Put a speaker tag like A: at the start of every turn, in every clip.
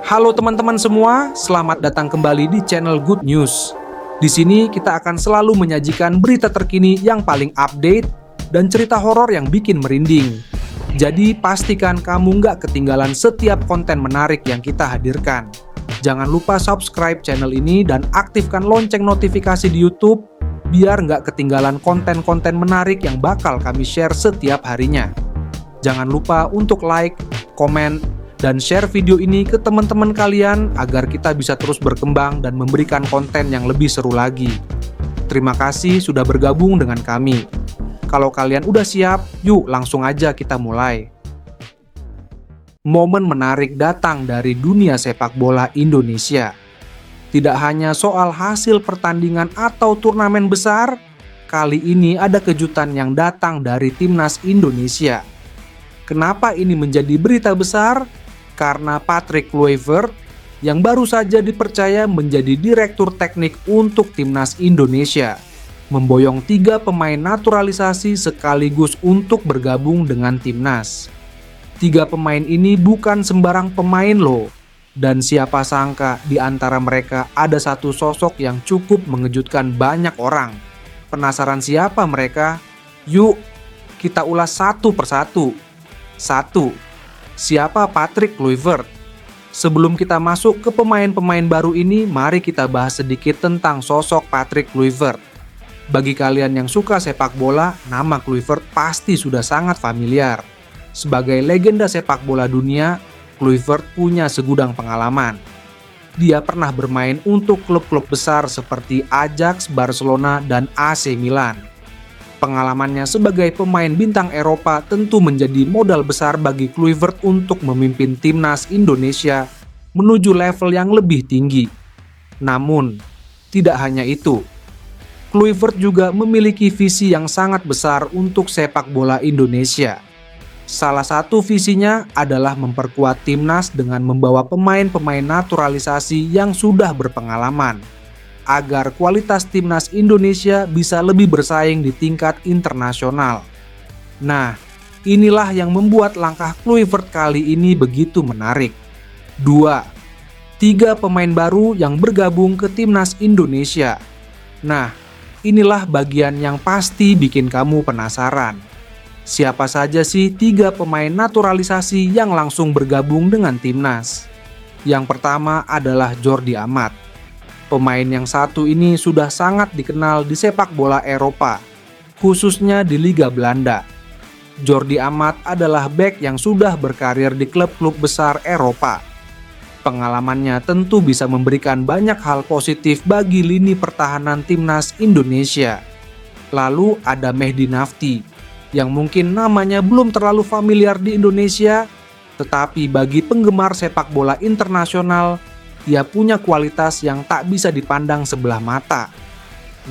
A: Halo teman-teman semua, selamat datang kembali di channel Good News. Di sini kita akan selalu menyajikan berita terkini yang paling update dan cerita horor yang bikin merinding. Jadi pastikan kamu nggak ketinggalan setiap konten menarik yang kita hadirkan. Jangan lupa subscribe channel ini dan aktifkan lonceng notifikasi di YouTube biar nggak ketinggalan konten-konten menarik yang bakal kami share setiap harinya. Jangan lupa untuk like, komen, dan share video ini ke teman-teman kalian agar kita bisa terus berkembang dan memberikan konten yang lebih seru lagi. Terima kasih sudah bergabung dengan kami. Kalau kalian udah siap, yuk langsung aja kita mulai. Momen menarik datang dari dunia sepak bola Indonesia. Tidak hanya soal hasil pertandingan atau turnamen besar, kali ini ada kejutan yang datang dari timnas Indonesia. Kenapa ini menjadi berita besar? Karena Patrick Kluivert yang baru saja dipercaya menjadi direktur teknik untuk timnas Indonesia memboyong 3 pemain naturalisasi sekaligus untuk bergabung dengan timnas. 3 pemain ini bukan sembarang pemain loh, dan siapa sangka di antara mereka ada satu sosok yang cukup mengejutkan banyak orang. Penasaran siapa mereka? Yuk kita ulas satu persatu. 1. Siapa Patrick Kluivert? Sebelum kita masuk ke pemain-pemain baru ini, mari kita bahas sedikit tentang sosok Patrick Kluivert. Bagi kalian yang suka sepak bola, nama Kluivert pasti sudah sangat familiar. Sebagai legenda sepak bola dunia, Kluivert punya segudang pengalaman. Dia pernah bermain untuk klub-klub besar seperti Ajax, Barcelona, dan AC Milan. Pengalamannya sebagai pemain bintang Eropa tentu menjadi modal besar bagi Kluivert untuk memimpin timnas Indonesia menuju level yang lebih tinggi. Namun, tidak hanya itu. Kluivert juga memiliki visi yang sangat besar untuk sepak bola Indonesia. Salah satu visinya adalah memperkuat timnas dengan membawa pemain-pemain naturalisasi yang sudah berpengalaman, agar kualitas timnas Indonesia bisa lebih bersaing di tingkat internasional. Nah, inilah yang membuat langkah Kluivert kali ini begitu menarik. 2. 3 pemain baru yang bergabung ke timnas Indonesia. Nah, inilah bagian yang pasti bikin kamu penasaran. Siapa saja sih 3 pemain naturalisasi yang langsung bergabung dengan timnas? Yang pertama adalah Jordi Amat. Pemain yang satu ini sudah sangat dikenal di sepak bola Eropa, khususnya di Liga Belanda. Jordi Amat adalah bek yang sudah berkarir di klub-klub besar Eropa. Pengalamannya tentu bisa memberikan banyak hal positif bagi lini pertahanan timnas Indonesia. Lalu ada Mehdi Nafti, yang mungkin namanya belum terlalu familiar di Indonesia, tetapi bagi penggemar sepak bola internasional, ia punya kualitas yang tak bisa dipandang sebelah mata.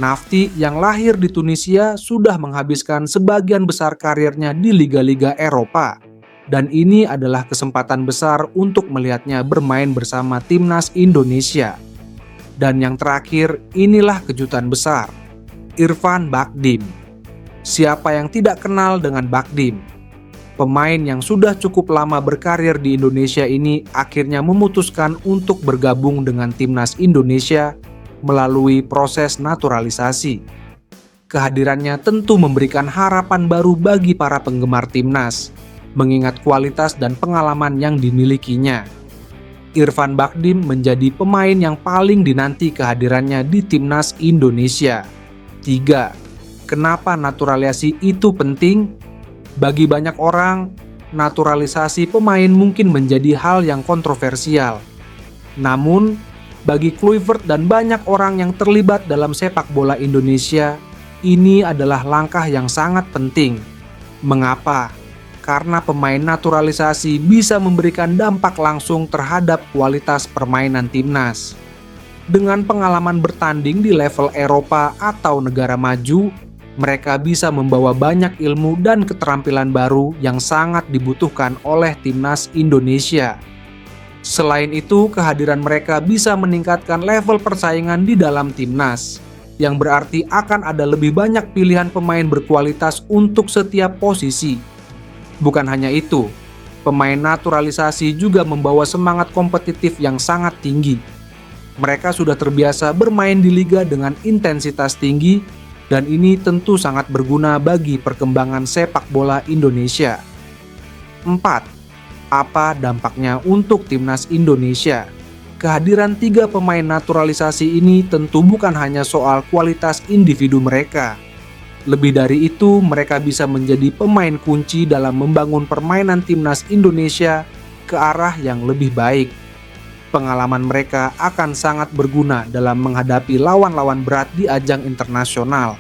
A: Nafti yang lahir di Tunisia sudah menghabiskan sebagian besar karirnya di liga-liga Eropa. Dan ini adalah kesempatan besar untuk melihatnya bermain bersama timnas Indonesia. Dan yang terakhir, inilah kejutan besar. Irfan Bahdim. Siapa yang tidak kenal dengan Bahdim? Pemain yang sudah cukup lama berkarir di Indonesia ini akhirnya memutuskan untuk bergabung dengan timnas Indonesia melalui proses naturalisasi. Kehadirannya tentu memberikan harapan baru bagi para penggemar timnas, mengingat kualitas dan pengalaman yang dimilikinya. Irfan Bahdim menjadi pemain yang paling dinanti kehadirannya di timnas Indonesia. 3. Kenapa naturalisasi itu penting? Bagi banyak orang, naturalisasi pemain mungkin menjadi hal yang kontroversial. Namun, bagi Kluivert dan banyak orang yang terlibat dalam sepak bola Indonesia, ini adalah langkah yang sangat penting. Mengapa? Karena pemain naturalisasi bisa memberikan dampak langsung terhadap kualitas permainan timnas. Dengan pengalaman bertanding di level Eropa atau negara maju, mereka bisa membawa banyak ilmu dan keterampilan baru yang sangat dibutuhkan oleh timnas Indonesia. Selain itu, kehadiran mereka bisa meningkatkan level persaingan di dalam timnas, yang berarti akan ada lebih banyak pilihan pemain berkualitas untuk setiap posisi. Bukan hanya itu, Pemain naturalisasi juga membawa semangat kompetitif yang sangat tinggi. Mereka sudah terbiasa bermain di liga dengan intensitas tinggi, dan ini tentu sangat berguna bagi perkembangan sepak bola Indonesia. 4. Apa dampaknya untuk timnas Indonesia? Kehadiran 3 pemain naturalisasi ini tentu bukan hanya soal kualitas individu mereka. Lebih dari itu, mereka bisa menjadi pemain kunci dalam membangun permainan timnas Indonesia ke arah yang lebih baik. Pengalaman mereka akan sangat berguna dalam menghadapi lawan-lawan berat di ajang internasional.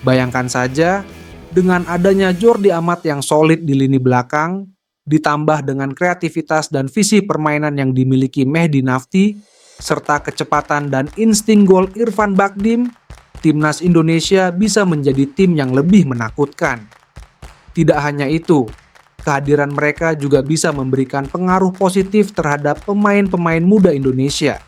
A: Bayangkan saja, dengan adanya Jordi Amat yang solid di lini belakang, ditambah dengan kreativitas dan visi permainan yang dimiliki Mehdi Nafti, serta kecepatan dan insting gol Irfan Bahdim, timnas Indonesia bisa menjadi tim yang lebih menakutkan. Tidak hanya itu, kehadiran mereka juga bisa memberikan pengaruh positif terhadap pemain-pemain muda Indonesia.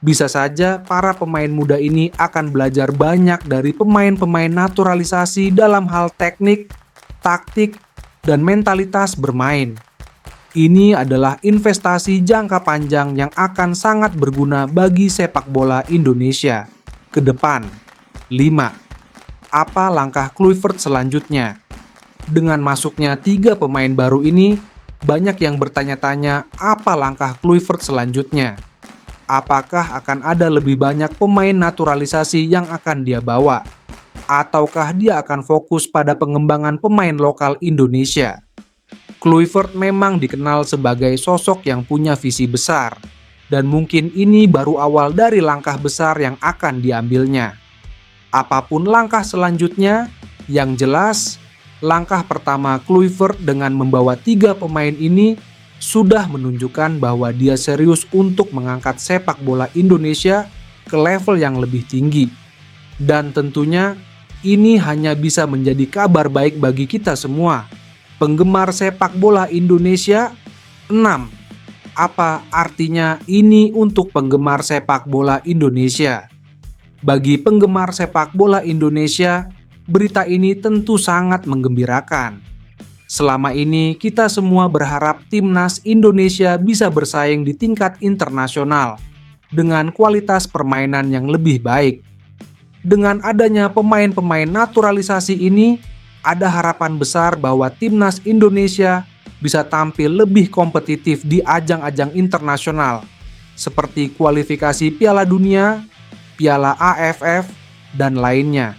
A: Bisa saja para pemain muda ini akan belajar banyak dari pemain-pemain naturalisasi dalam hal teknik, taktik, dan mentalitas bermain. Ini adalah investasi jangka panjang yang akan sangat berguna bagi sepak bola Indonesia ke depan. 5. Apa langkah Kluivert selanjutnya? Dengan masuknya 3 pemain baru ini, banyak yang bertanya-tanya apa langkah Kluivert selanjutnya. Apakah akan ada lebih banyak pemain naturalisasi yang akan dia bawa? Ataukah dia akan fokus pada pengembangan pemain lokal Indonesia? Kluivert memang dikenal sebagai sosok yang punya visi besar, dan mungkin ini baru awal dari langkah besar yang akan diambilnya. Apapun langkah selanjutnya, yang jelas, langkah pertama Kluivert dengan membawa 3 pemain ini sudah menunjukkan bahwa dia serius untuk mengangkat sepak bola Indonesia ke level yang lebih tinggi. Dan tentunya, ini hanya bisa menjadi kabar baik bagi kita semua, penggemar sepak bola Indonesia. 6. Apa artinya ini untuk penggemar sepak bola Indonesia? Bagi penggemar sepak bola Indonesia, berita ini tentu sangat menggembirakan. Selama ini kita semua berharap timnas Indonesia bisa bersaing di tingkat internasional dengan kualitas permainan yang lebih baik. Dengan adanya pemain-pemain naturalisasi ini, ada harapan besar bahwa timnas Indonesia bisa tampil lebih kompetitif di ajang-ajang internasional seperti kualifikasi Piala Dunia, Piala AFF, dan lainnya.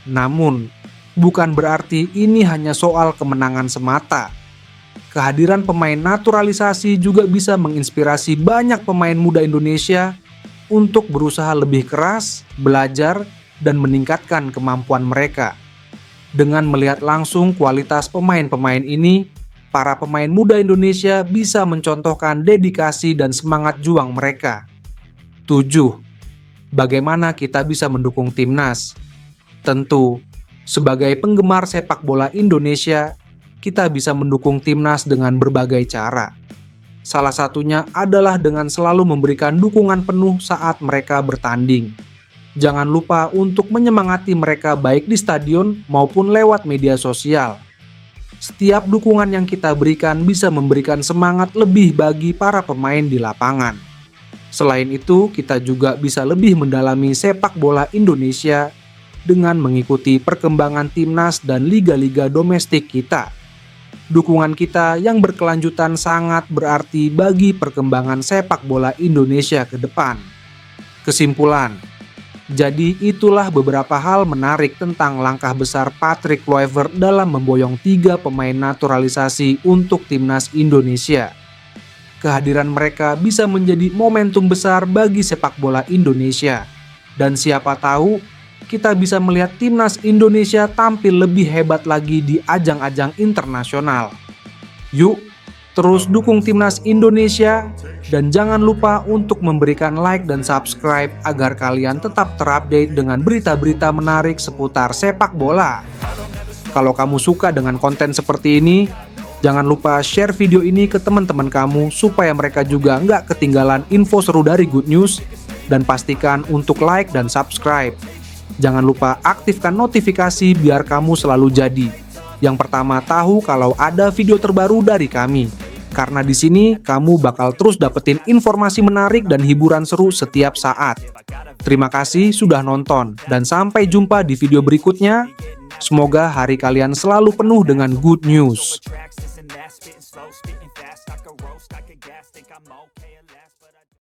A: Namun, bukan berarti ini hanya soal kemenangan semata. Kehadiran pemain naturalisasi juga bisa menginspirasi banyak pemain muda Indonesia untuk berusaha lebih keras, belajar, dan meningkatkan kemampuan mereka. Dengan melihat langsung kualitas pemain-pemain ini, para pemain muda Indonesia bisa mencontohkan dedikasi dan semangat juang mereka. 7. Bagaimana kita bisa mendukung timnas? Tentu, sebagai penggemar sepak bola Indonesia, kita bisa mendukung timnas dengan berbagai cara. Salah satunya adalah dengan selalu memberikan dukungan penuh saat mereka bertanding. Jangan lupa untuk menyemangati mereka baik di stadion maupun lewat media sosial. Setiap dukungan yang kita berikan bisa memberikan semangat lebih bagi para pemain di lapangan. Selain itu, kita juga bisa lebih mendalami sepak bola Indonesia dengan mengikuti perkembangan timnas dan liga-liga domestik kita. Dukungan kita yang berkelanjutan sangat berarti bagi perkembangan sepak bola Indonesia ke depan. Kesimpulan, jadi itulah beberapa hal menarik tentang langkah besar Patrick Kluivert dalam memboyong 3 pemain naturalisasi untuk timnas Indonesia. Kehadiran mereka bisa menjadi momentum besar bagi sepak bola Indonesia. Dan siapa tahu, kita bisa melihat timnas Indonesia tampil lebih hebat lagi di ajang-ajang internasional. Yuk, terus dukung timnas Indonesia, dan jangan lupa untuk memberikan like dan subscribe agar kalian tetap terupdate dengan berita-berita menarik seputar sepak bola. Kalau kamu suka dengan konten seperti ini, jangan lupa share video ini ke teman-teman kamu supaya mereka juga nggak ketinggalan info seru dari Good News, dan pastikan untuk like dan subscribe. Jangan lupa aktifkan notifikasi biar kamu selalu jadi Yang pertama, tahu kalau ada video terbaru dari kami. Karena di sini kamu bakal terus dapetin informasi menarik dan hiburan seru setiap saat. Terima kasih sudah nonton dan sampai jumpa di video berikutnya. Semoga hari kalian selalu penuh dengan good news.